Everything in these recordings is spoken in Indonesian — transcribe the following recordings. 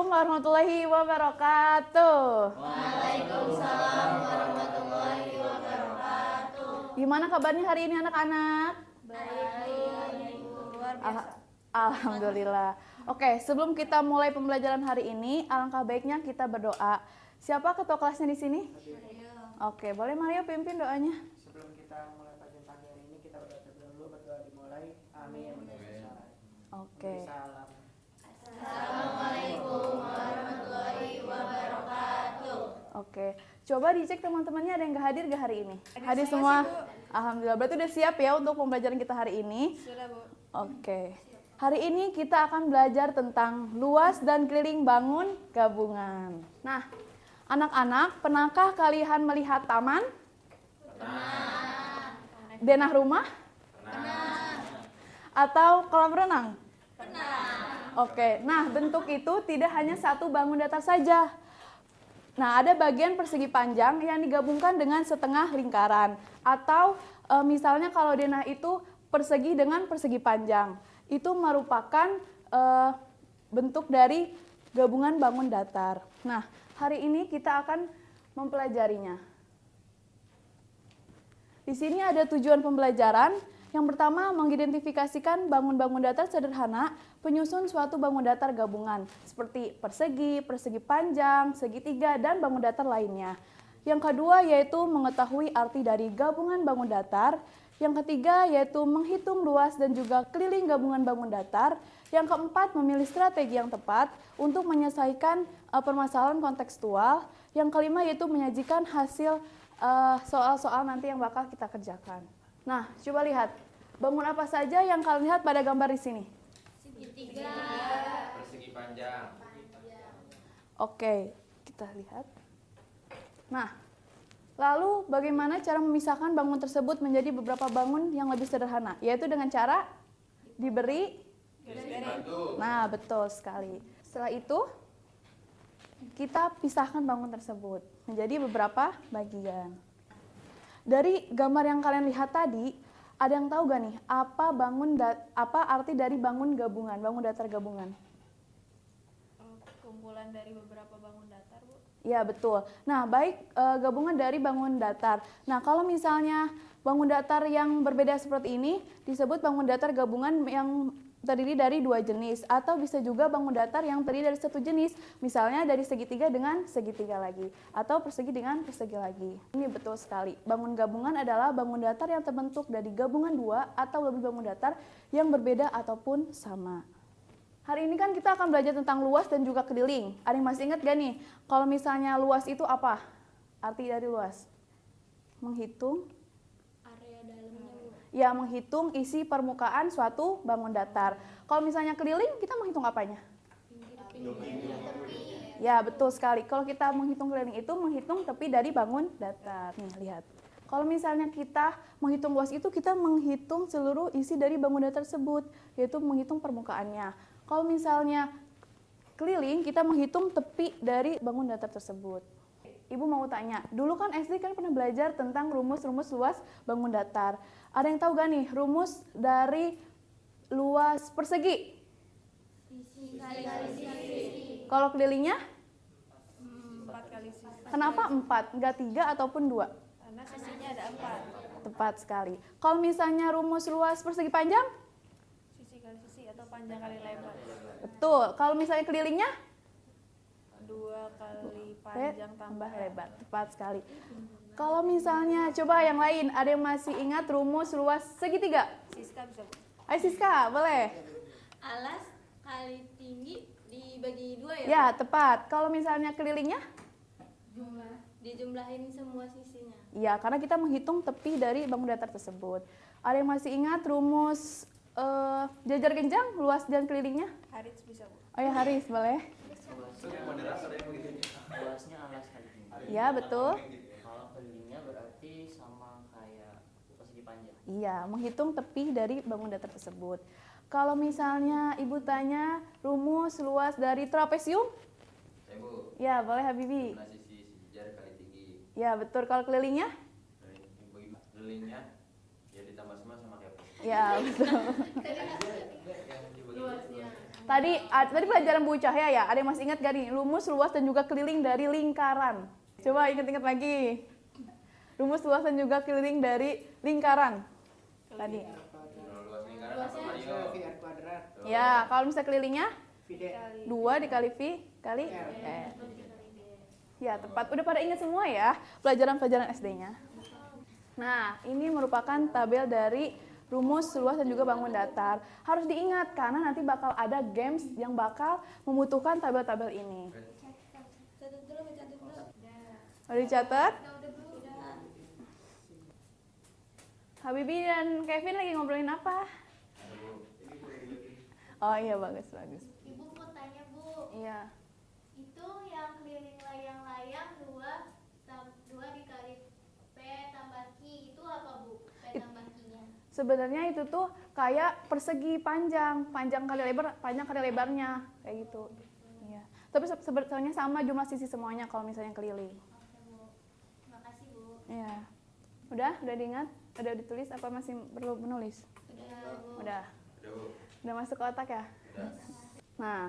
Assalamualaikum warahmatullahi wabarakatuh. Waalaikumsalam warahmatullahi wabarakatuh. Gimana kabarnya hari ini anak-anak? Baik, luar biasa. Alhamdulillah. Oke, sebelum kita mulai pembelajaran hari ini, alangkah baiknya kita berdoa. Siapa ketua kelasnya di sini? Oke, boleh Mario pimpin doanya? Sebelum kita mulai pelajaran pagi hari ini, kita berdoa terlebih dahulu, berdoa dimulai. Amin. Oke. Salam. Assalamualaikum warahmatullahi wabarakatuh. Oke, coba dicek teman-temannya ada yang gak hadir gak hari ini? Hadir semua? Alhamdulillah, berarti udah siap ya untuk pembelajaran kita hari ini? Sudah, Bu. Oke. Hari ini kita akan belajar tentang luas dan keliling bangun gabungan. Nah, anak-anak, pernahkah kalian melihat taman? Pernah. Denah rumah? Pernah. Atau kolam renang? Pernah. Oke, nah bentuk itu tidak hanya satu bangun datar saja. Nah, ada bagian persegi panjang yang digabungkan dengan setengah lingkaran. Atau misalnya kalau denah itu persegi dengan persegi panjang. Itu merupakan bentuk dari gabungan bangun datar. Nah, hari ini kita akan mempelajarinya. Di sini ada tujuan pembelajaran. Yang pertama, mengidentifikasikan bangun-bangun datar sederhana penyusun suatu bangun datar gabungan, seperti persegi, persegi panjang, segitiga, dan bangun datar lainnya. Yang kedua, yaitu mengetahui arti dari gabungan bangun datar. Yang ketiga, yaitu menghitung luas dan juga keliling gabungan bangun datar. Yang keempat, memilih strategi yang tepat untuk menyelesaikan permasalahan kontekstual. Yang kelima, yaitu menyajikan hasil soal-soal nanti yang bakal kita kerjakan. Nah, coba lihat. Bangun apa saja yang kalian lihat pada gambar di sini? Segitiga. Persegi panjang. Oke, kita lihat. Nah, lalu bagaimana cara memisahkan bangun tersebut menjadi beberapa bangun yang lebih sederhana? Yaitu dengan cara diberi Garis batu. Nah, betul sekali. Setelah itu, kita pisahkan bangun tersebut menjadi beberapa bagian. Dari gambar yang kalian lihat tadi, ada yang tahu gak nih apa arti dari bangun gabungan, bangun datar gabungan? Kumpulan dari beberapa bangun datar, Bu. Ya, betul. Nah, baik gabungan dari bangun datar. Nah, kalau misalnya bangun datar yang berbeda seperti ini disebut bangun datar gabungan yang terdiri dari dua jenis, atau bisa juga bangun datar yang terdiri dari satu jenis, misalnya dari segitiga dengan segitiga lagi, atau persegi dengan persegi lagi. Ini betul sekali. Bangun gabungan adalah bangun datar yang terbentuk dari gabungan dua atau lebih bangun datar yang berbeda ataupun sama. Hari ini kan kita akan belajar tentang luas dan juga keliling. Ada yang masih ingat gak nih, kalau misalnya luas itu apa? Arti dari luas? Menghitung Area dalamnya, Bu. ya, menghitung isi permukaan suatu bangun datar. Kalau misalnya keliling, kita menghitung apanya? Ya, betul sekali. Kalau kita menghitung keliling itu menghitung tepi dari bangun datar. Nih, lihat. Kalau misalnya kita menghitung luas itu, kita menghitung seluruh isi dari bangun datar tersebut, yaitu menghitung permukaannya. Kalau misalnya keliling, kita menghitung tepi dari bangun datar tersebut. Ibu mau tanya, dulu kan SD kan pernah belajar tentang rumus-rumus luas bangun datar. Ada yang tahu gak nih rumus dari luas persegi? Sisi kali sisi. Kalau kelilingnya, 4 kali sisi. kenapa 4? Enggak 3 ataupun 2? Karena sisinya ada 4. Tepat sekali. Kalau misalnya rumus luas persegi panjang? Sisi kali sisi atau panjang kali lebar. Betul. Kalau misalnya kelilingnya? 2 kali panjang tambah lebar. Tepat sekali. Kalau misalnya, coba yang lain, ada yang masih ingat rumus luas segitiga? Siska bisa, Bu. Ayo Siska, boleh? Alas kali tinggi dibagi 2 ya? Ya, tepat. Kalau misalnya kelilingnya? Dijumlahin semua sisinya. Iya, karena kita menghitung tepi dari bangun datar tersebut. Ada yang masih ingat rumus jajar genjang, luas dan kelilingnya? Haris bisa, Bu. Oh ya, Haris, boleh? Luasnya alas kali tinggi. Iya, betul. Kalau kelilingnya berarti sama kayak persegi panjang. Iya, menghitung tepi dari bangun datar tersebut. Kalau misalnya Ibu tanya rumus luas dari trapesium? Saya Bu, Ya, boleh Habibi. jumlah sisi sejajar kali tinggi. Ya, betul. Kalau kelilingnya? Kelilingnya ya ditambah semua sama kayak persegi. Ya, betul. Yang dibagi dua. Tadi pelajaran Bu Cahya ya, ada yang masih ingat gak nih? Rumus, luas, dan juga keliling dari lingkaran. Coba ingat-ingat lagi. Rumus, luas, dan juga keliling dari lingkaran. Tadi. Luas lingkaran apa Mario? VR kuadrat. Ya, kalau misalnya kelilingnya Vide. 2 dikali V kali R. Ya, tepat. Udah pada ingat semua ya pelajaran-pelajaran SD-nya. Nah, ini merupakan tabel dari rumus, luas, dan juga bangun datar. Harus diingat karena nanti bakal ada games yang bakal membutuhkan tabel-tabel ini. Catat dulu, catat dulu. Udah dicatat? Udah. Habibi dan Kevin lagi ngobrolin apa? Oh iya, bagus. Ibu mau tanya, Bu. Iya. Itu yang keliling layang-layang 2 dikali P tambah Q itu apa, Bu? P tambah Q-nya. Sebenarnya itu tuh kayak persegi panjang kali lebar, panjang kali lebarnya, kayak gitu. Iya. Tapi sebetulnya sama jumlah sisi semuanya kalau misalnya keliling. Oke, Bu. Makasih, Bu. Iya. Udah diingat? Udah ditulis apa masih perlu menulis? Udah. Udah masuk ke otak ya? Udah. Nah,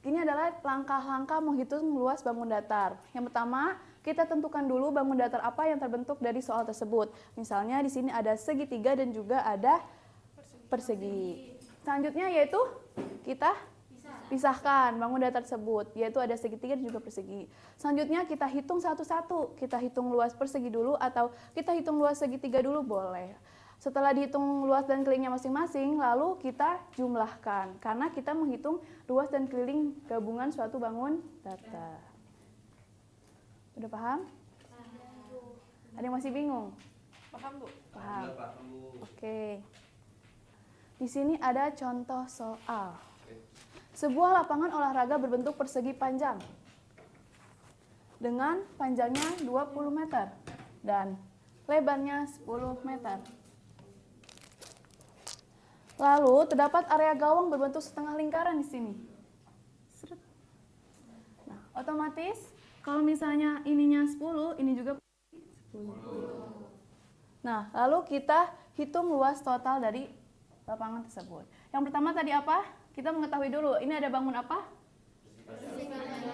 ini adalah langkah-langkah menghitung luas bangun datar. Yang pertama, kita tentukan dulu bangun datar apa yang terbentuk dari soal tersebut. Misalnya di sini ada segitiga dan juga ada persegi. Selanjutnya yaitu kita pisahkan bangun datar tersebut, yaitu ada segitiga dan juga persegi. Selanjutnya kita hitung satu-satu. Kita hitung luas persegi dulu atau kita hitung luas segitiga dulu boleh. Setelah dihitung luas dan kelilingnya masing-masing, lalu kita jumlahkan. Karena kita menghitung luas dan keliling gabungan suatu bangun datar. Udah paham? Ada yang masih bingung? Paham, Bu? Paham. Alhamdulillah, Pak Bu. Oke. Di sini ada contoh soal. Sebuah lapangan olahraga berbentuk persegi panjang dengan panjangnya 20 meter dan lebarnya 10 meter. Lalu terdapat area gawang berbentuk setengah lingkaran di sini. Seret. Nah, otomatis kalau misalnya ininya 10, ini juga 10. Nah, lalu kita hitung luas total dari lapangan tersebut. Yang pertama tadi apa? Kita mengetahui dulu, ini ada bangun apa?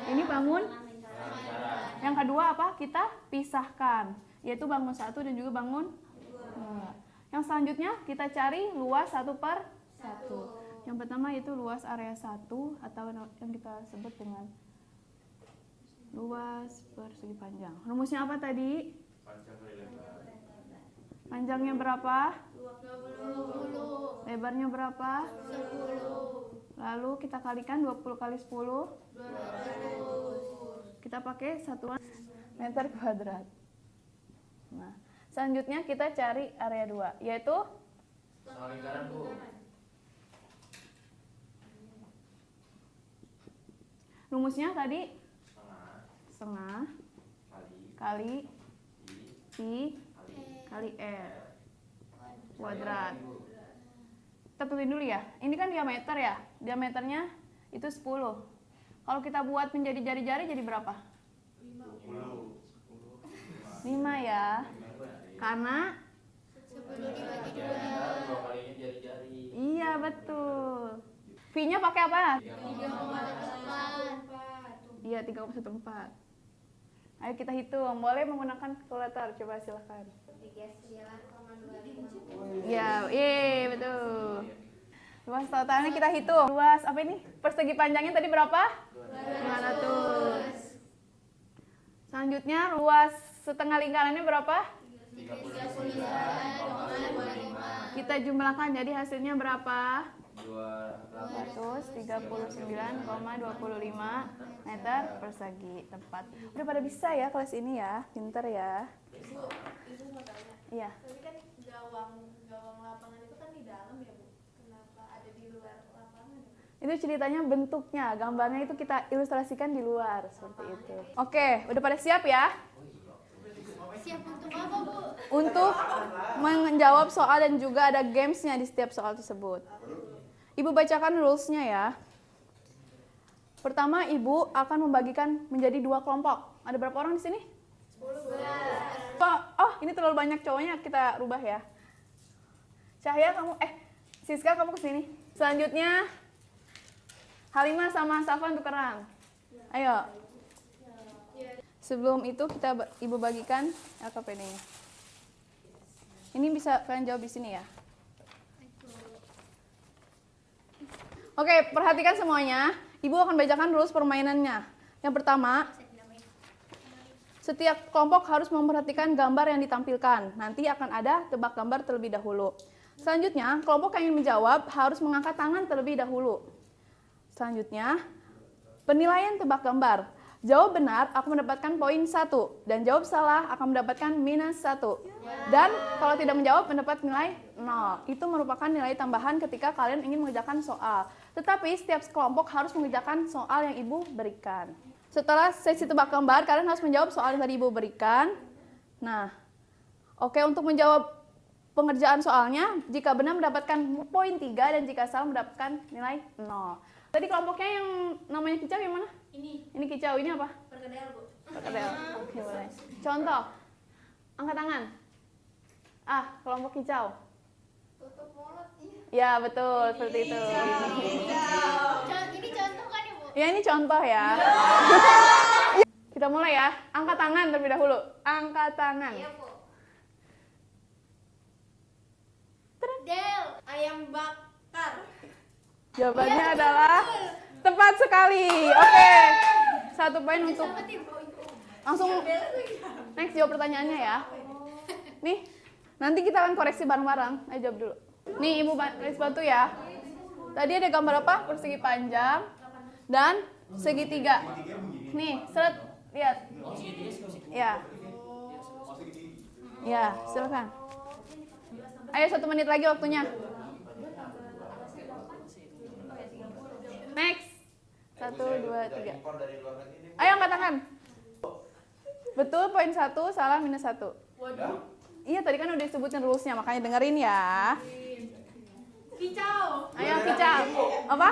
Ini bangun. Yang kedua apa? Kita pisahkan, yaitu bangun 1 dan juga bangun 2. Yang selanjutnya kita cari luas 1/1. Yang pertama itu luas area 1 atau yang kita sebut dengan luas persegi panjang. Rumusnya apa tadi? Panjang kali lebar. Panjangnya berapa? 20. Lebarnya berapa? 10. Lalu kita kalikan 20 kali 10. 200. Kita pakai satuan meter kuadrat. Nah, selanjutnya kita cari area 2, yaitu Setengah lingkaran Bu. rumusnya tadi Setengah setengah kali kali I kali R kuadrat. Kita tentuin dulu ya. Ini kan diameter ya. Diameternya itu 10. Kalau kita buat menjadi jari-jari jadi berapa? 5 ya. Karena 10 dibagi 2. 2 kalinya jari-jari. iya betul. V-nya pakai apa? 3,4. Iya, 3,14. Ayo kita hitung. Boleh menggunakan kalkulator. Coba silakan. 39,25. Iya, betul. Luas totalnya kita hitung. Luas apa ini? Persegi panjangnya tadi berapa? 500. Selanjutnya luas setengah lingkarannya berapa? 39,25. Kita jumlahkan jadi hasilnya berapa? 200. 139,25 meter persegi. Tepat. Udah pada bisa ya kelas ini ya. Pinter ya. Ibu mau tanya. Iya. Tapi kan gawang lapangan itu kan di dalam ya, Bu. Kenapa ada di luar lapangan? Itu ceritanya bentuknya, gambarnya itu kita ilustrasikan di luar seperti itu. Oke, udah pada siap ya? Siap untuk apa, Bu? Untuk menjawab soal dan juga ada gamesnya di setiap soal tersebut. Ibu bacakan rules-nya ya. Pertama, Ibu akan membagikan menjadi 2 kelompok. Ada berapa orang di sini? 10. Oh, ini terlalu banyak cowoknya, kita rubah ya. Cahya kamu, Siska kamu ke sini. Selanjutnya, Halimah sama Safwan tukeran. Ayo. Sebelum itu Ibu bagikan LKPD-nya. Ini bisa kalian jawab di sini ya. Oke, perhatikan semuanya. Ibu akan bacakan rules permainannya. Yang pertama, setiap kelompok harus memperhatikan gambar yang ditampilkan. Nanti akan ada tebak gambar terlebih dahulu. Selanjutnya, kelompok yang ingin menjawab harus mengangkat tangan terlebih dahulu. Selanjutnya, penilaian tebak gambar. Jawab benar akan mendapatkan poin 1 dan jawab salah akan mendapatkan minus 1. Dan kalau tidak menjawab mendapat nilai 0. Itu merupakan nilai tambahan ketika kalian ingin mengerjakan soal. Tetapi setiap kelompok harus mengerjakan soal yang Ibu berikan. Setelah sesi tebak gambar, kalian harus menjawab soal yang tadi Ibu berikan. Nah, oke, untuk menjawab pengerjaan soalnya, jika benar mendapatkan poin 3 dan jika salah mendapatkan nilai 0. Tadi kelompoknya yang namanya kicau yang mana? Ini kicau, ini apa? Perkedel, Bu. Perkedel. Oke, boleh. Contoh. Angkat tangan. Kelompok kicau. Tutup mulut. Ya, betul, seperti itu. Ini contoh kan ya, Bu? Ya, ini contoh ya. Kita mulai ya. Angkat tangan terlebih dahulu. Angkat tangan. Iya, Bu. Del, ayam bakar. Jawabannya adalah tepat sekali. Oke. 1 poin untuk langsung next jawab pertanyaannya ya. Nih, nanti kita akan koreksi bareng-bareng. Ayo jawab dulu. Nih, Ibu bantu ya. Tadi ada gambar apa? Persegi panjang dan segitiga. Nih, seret, lihat. Ya. Ya, silakan. Ayo 1 menit lagi waktunya. Next. 1, 2, 3. Ayo angkat tangan. Betul, poin 1, salah minus 1. Iya, tadi kan udah disebutin rules-nya, makanya dengerin ya. Kicau. Ayo kicau. Apa?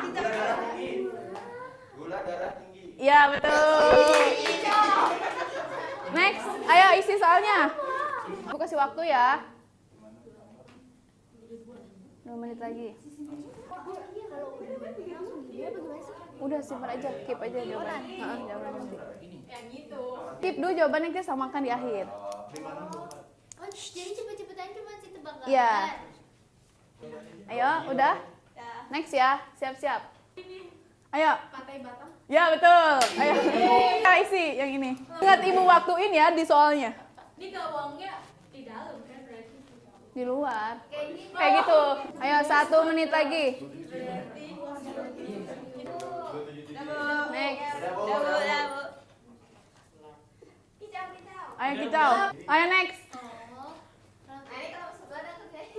Gula darah tinggi. Iya, betul. Next. Ayo isi soalnya. Aku kasih waktu ya. 2 menit lagi. Udah simpan aja, keep aja jawabannya. Jawabannya nanti. Keep dulu jawabannya, kita samakan di akhir. Oh, jadi cepet-cepetan cuma si tebak gambar. Iya. Ayo, udah? Next ya, siap-siap. Ayo. Patai batang. Ya, betul. Ayo. Kita isi yang ini. Ingat Ibu waktuin ya di soalnya. Ini gawangnya di dalam kan berarti. Di luar. Kayak Kayak gitu. Ayo 1 menit lagi. Next. Kicau. Ayo kicau. Ayo next. Ini kalau sebelah tuh kayak.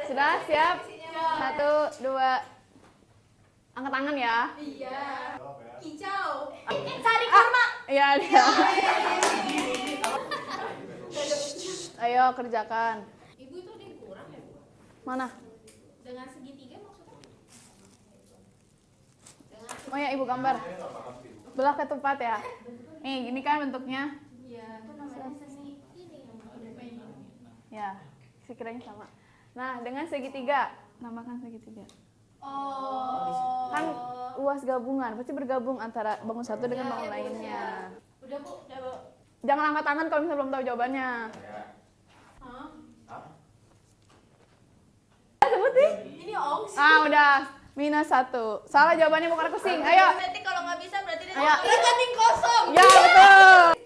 Sudah siap? 1, 2. Angkat tangan ya. Iya. Kicau. Sari kurma. Iya. Ayo kerjakan. Ibu itu ada yang kurang ya, Bu? Mana? Dengan segitiga maksudnya? Oh ya, Ibu gambar. Belah ke tempat ya. Nih, gini kan bentuknya. Iya. Itu namanya seni ini yang udah main. Ya, sekiranya sama. Nah, dengan segitiga. Nambahkan segitiga. Oh. Kan luas gabungan, pasti bergabung antara bangun satu dengan bangun lainnya. Udah, Bu. Udah, Bu. Jangan angkat tangan kalau misalnya belum tahu jawabannya. Hah? Sebutin. Ini ongsi. Udah. Minus 1. Salah jawabannya bukan kucing. Ayo. Berarti kalau nggak bisa berarti dia Ayo. rekening kosong. Ya, betul.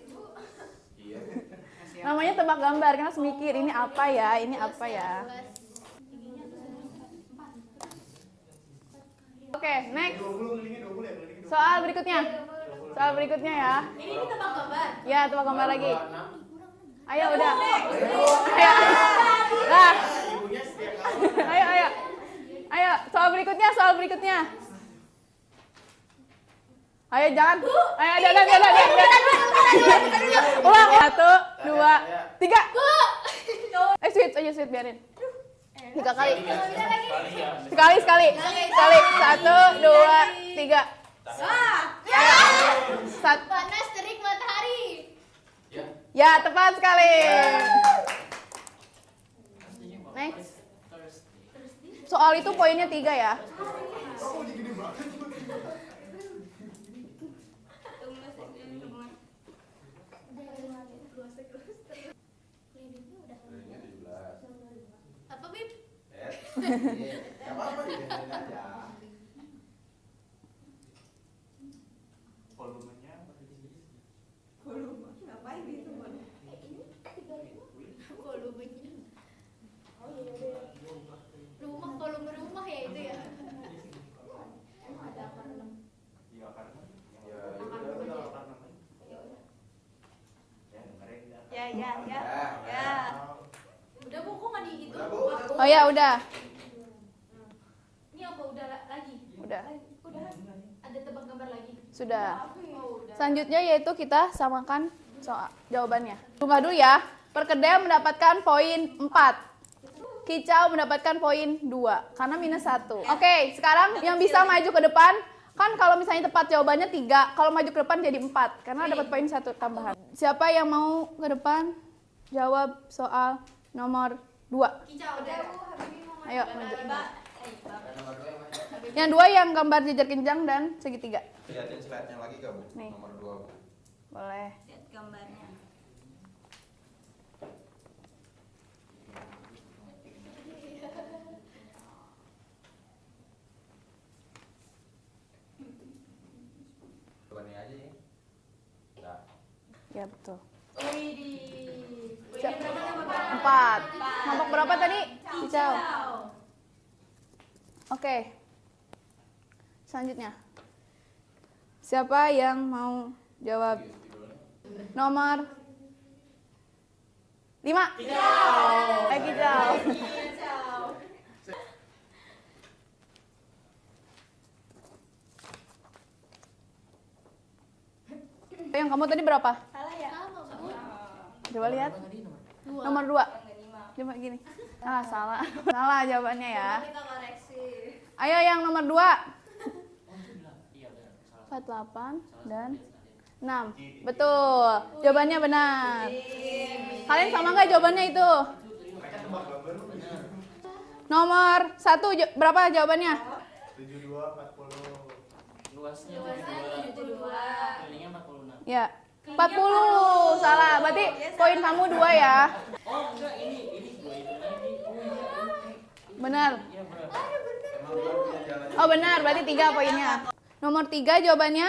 Namanya tebak gambar, kan harus mikir ini apa ya, ini apa ya. Oke, next. Soal berikutnya. Soal berikutnya ya. Ini tebak gambar. Ya, tebak gambar lagi. Ayo, udah. Ayo. Nah. Ayo. Ayo, soal berikutnya. Ayo, jangan. Ayo, ada. Ulang. 1, 2, 3. Sweet, biarin. 3 kali. Sekali. 1, 2, 3. Panas terik matahari. Ya, tepat sekali. Next. soal itu poinnya 3 ya. Kelilingnya udah. Apa, Bib? Gak apa-apa didengerin aja. Volumenya Volumenya. Volume rumah ya itu ya. Emang ada akar 6. ya karena Ya, ya dengerin dah. Ya. Udah Bu, kok nggak dihitung? Udah, Bu. Oh ya, udah. Ini apa udah lagi? Udah. Udah. Ada tebak gambar lagi? Sudah. Oh, udah. Selanjutnya yaitu kita samakan soal jawabannya. Rumah dulu ya. Perkedel mendapatkan poin 4. Kicau mendapatkan poin 2 karena minus 1. Oke, sekarang yang bisa maju ke depan, kan kalau misalnya tepat jawabannya 3, kalau maju ke depan jadi 4 karena dapat poin 1 tambahan. Siapa yang mau ke depan jawab soal nomor 2? Kicau Udah udah. Bu, Habibie mau Ayo, maju. maju. Dan nomor 2 yang mana? Yang 2 yang gambar jejer kenjang dan segitiga. Lihatin slide-nya lagi gak, Bu? Nih. Nomor 2, Bu. Boleh. Lihat gambarnya. Jawabannya aja ya. Nah, Ya, betul. Widih. Siap. Poinnya berapa? 4. Kelompok berapa tadi? Kicau. Oke. Selanjutnya. Siapa yang mau jawab? Nomor 5. Kicau. Kicau. Yang kamu tadi berapa? Salah ya? Sama Bu. Coba lihat. tadi nomor Nomor 2. Yang 5. Coba gini. Ah, salah. Salah jawabannya ya. Kita koreksi. Ayo yang nomor 2. iya benar. Salah 48 dan 6. Betul. Jawabannya benar. Kalian sama nggak jawabannya itu? Nomor 1 berapa jawabannya? 72, 40. luasnya Luasnya 72. kelilingnya 46. Ya. 40. Salah. Berarti poin kamu 2 ya. Oh enggak, ini gue itu lagi. Benar. Iya benar. Emang belum punya jalan. Oh benar, berarti 3 poinnya. Nomor 3 jawabannya?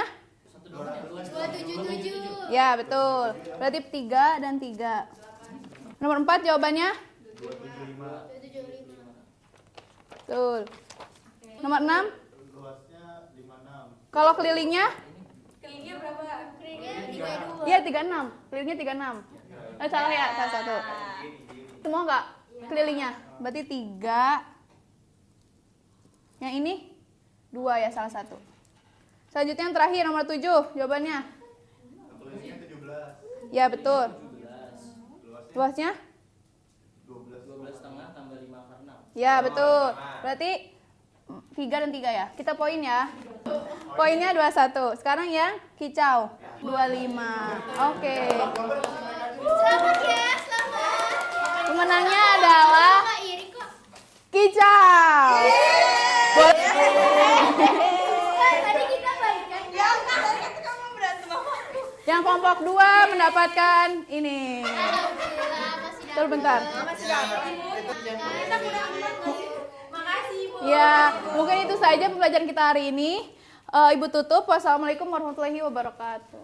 277. Ya, betul. Berarti 3 dan 3. Nomor 4 jawabannya? 275. 275. Betul. Nomor 6? Luasnya 56. Kalau kelilingnya? Kelilingnya berapa? Kelilingnya 32. Iya, 36. Kelilingnya 36. Salah ya, salah satu. Semua enggak? Kelilingnya. Berarti 3. Yang ini? 2 ya, salah satu. Selanjutnya yang terakhir, nomor 7. Jawabannya? Kelilingnya 17. Ya, betul. 17. Luasnya? 12. 12,5 tambah 5 akar 6. Ya, betul. Berarti 3 dan 3 ya. Kita poin ya. Poinnya 21. Sekarang yang kicau. 25. Oke. Selamat ya, selamat. Pemenangnya adalah Nggak iri kok. kicau. Tadi kita baikan. Yang kelompok 2 mendapatkan ini. Alhamdulillah masih Bentar, bentar. Makasih, Bu. Ya, mungkin itu saja pembelajaran kita hari ini. Ibu tutup. Wassalamualaikum warahmatullahi wabarakatuh.